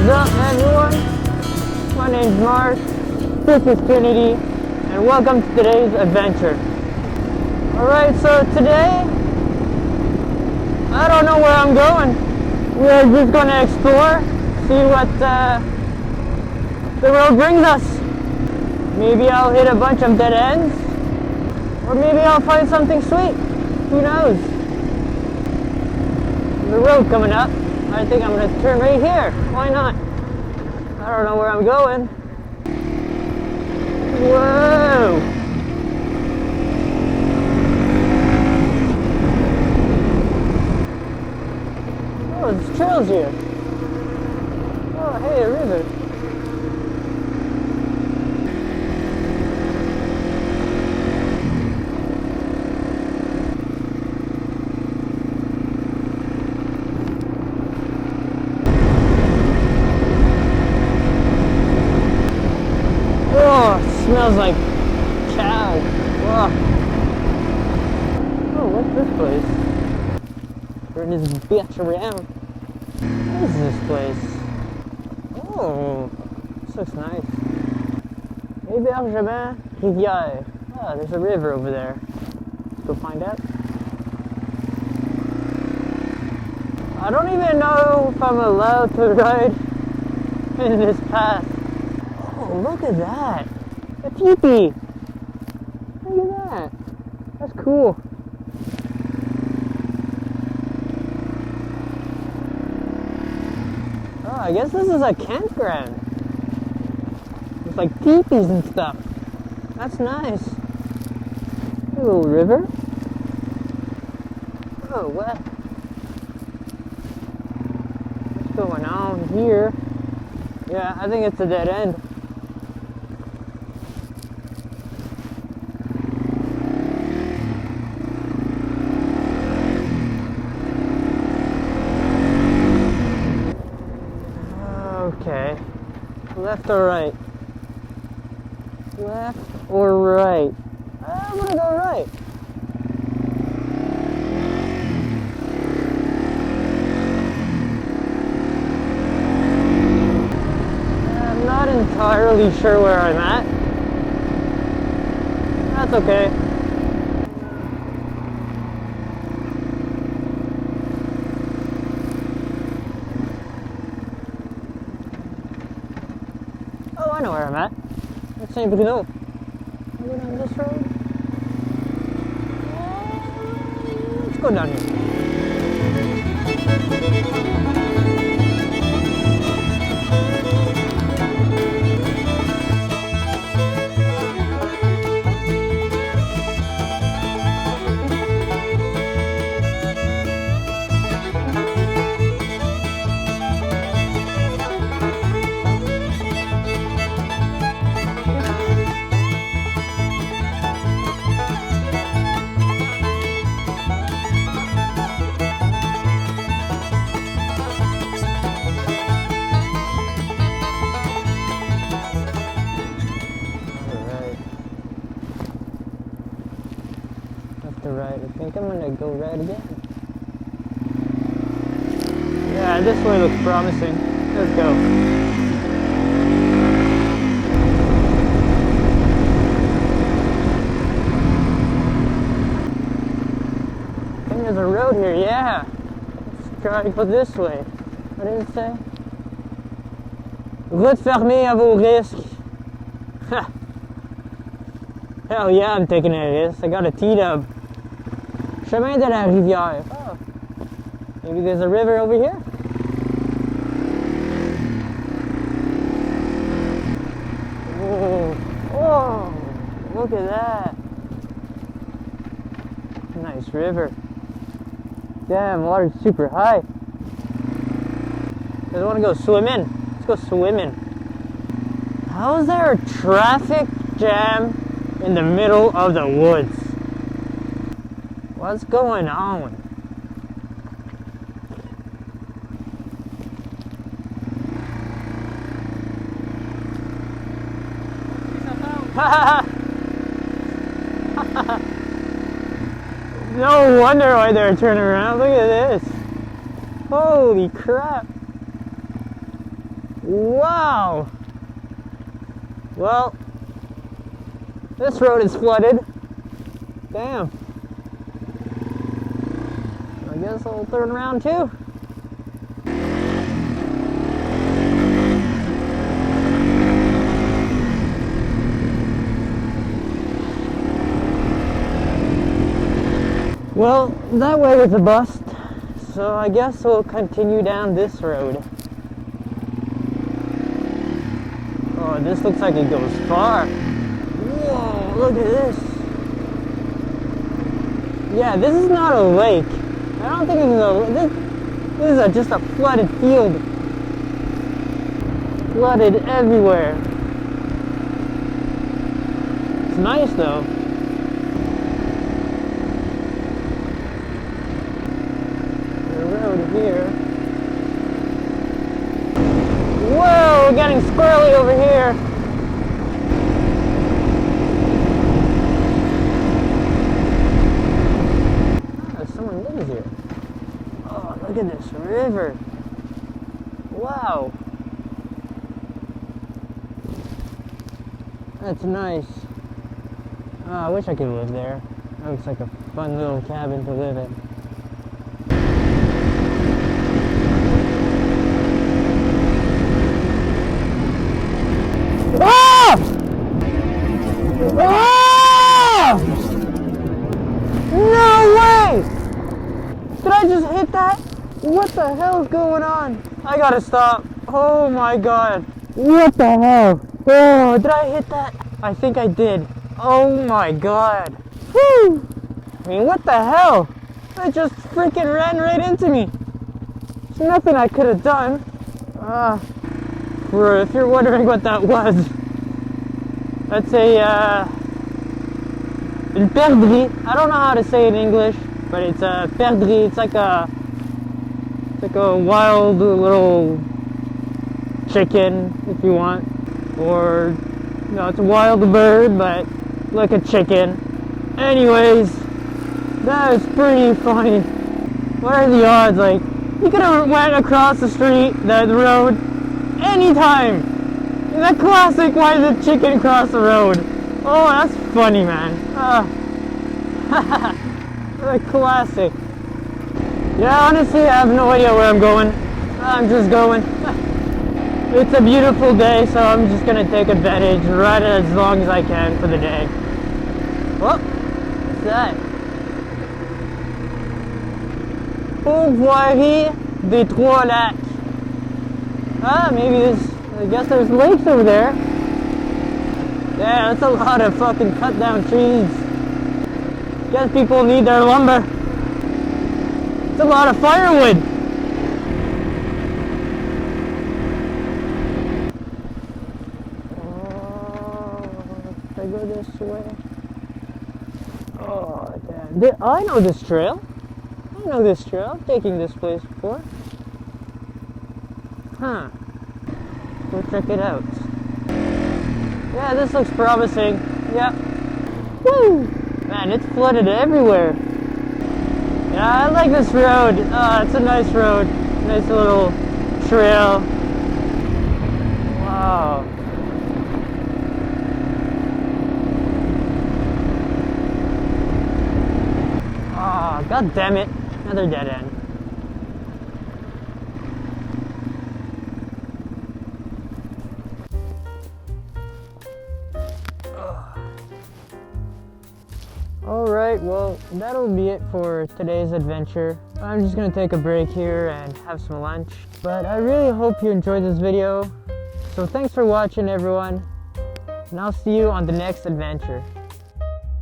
up, everyone? My name's Mark, this is Kennedy, and welcome to today's adventure. Alright, so today, I don't know where I'm going. We're just going to explore, see what the road brings us. Maybe I'll hit a bunch of dead ends, or maybe I'll find something sweet. Who knows? The road coming up. I think I'm going to turn right here. Why not? I don't know where I'm going. Whoa! Oh, there's trails here. Oh, hey, a river. Oh, it smells like cow. Oh, oh, what's this place? Turn this bitch around. What is this place? Oh, this looks nice. Hébergement Rivière. Ah, there's a river over there. Let's go find out. I don't even know if I'm allowed to ride in this path. Oh, look at that. A teepee. Look at that. That's cool. Oh, I guess this is a campground. It's like teepees and stuff. That's nice. A little river. Oh, what? What's going on here? Yeah, I think it's a dead end. Okay. Left or right? Left or right? I'm gonna go right. I'm not entirely sure where I'm at. That's okay. Oh, I know where I'm at. It's Saint Bruno. Are we down this road? Let's go down here. Right, I think I'm gonna go right again. Yeah, this way looks promising. Let's go. I think there's a road here, yeah. Let's try to go this way. What did it say? Route fermée à vos risques. Ha! Hell yeah, I'm taking it of this. I got a TW. Chemin de la Rivière. Oh. Maybe there's a river over here? Oh, oh, look at that. Nice river. Damn, water's super high. I want to go swimming. Let's go swimming. How is there a traffic jam in the middle of the woods? What's going on? No wonder why they're turning around. Look at this. Holy crap. Wow! Well, this road is flooded. Damn. I guess I'll turn around too. Well, that way was a bust, so I guess we'll continue down this road. Oh, this looks like it goes far. Whoa, look at this. Yeah, this is not a lake. I don't think it's a lake. This is just a flooded field. Flooded everywhere. It's nice though. The road here. Whoa, we're getting squirrely over here. Someone lives here. Oh, look at this river. Wow. That's nice. Oh, I wish I could live there. That looks like a fun little cabin to live in. Ah! Ah! No way! Did I just hit that? What the hell is going on? I gotta stop. Oh my god. What the hell? Oh, did I hit that? I think I did. Oh my god. Whew! I mean, what the hell? It just freaking ran right into me. There's nothing I could have done. If you're wondering what that was, that's a, une perdrix. I don't know how to say it in English, but it's a perdrix. It's like a wild little chicken, if you want, or no, it's a wild bird, but like a chicken. Anyways, that is pretty funny. What are the odds? Like, you could have went across the street, the road, anytime. That classic, why did the chicken cross the road? Oh, that's funny, man. The classic. Yeah, honestly, I have no idea where I'm going. I'm just going. It's a beautiful day, so I'm just gonna take advantage, ride it as long as I can for the day. Whoa, what's that? Pourvoirie des Trois Lacs. Ah, maybe I guess there's lakes over there. Yeah, that's a lot of fucking cut down trees. Guess people need their lumber. It's a lot of firewood. Oh, if I go this way. Oh, damn. I know this trail. I know this trail. I've taken this place before. Huh. Go check it out. Yeah, this looks promising. Yep. Woo! Man, it's flooded everywhere. Yeah, I like this road. It's a nice road. Nice little trail. Wow. Oh, god damn it. Another dead end. Alright, well, that'll be it for today's adventure. I'm just gonna take a break here and have some lunch. But I really hope you enjoyed this video. So thanks for watching, everyone. And I'll see you on the next adventure.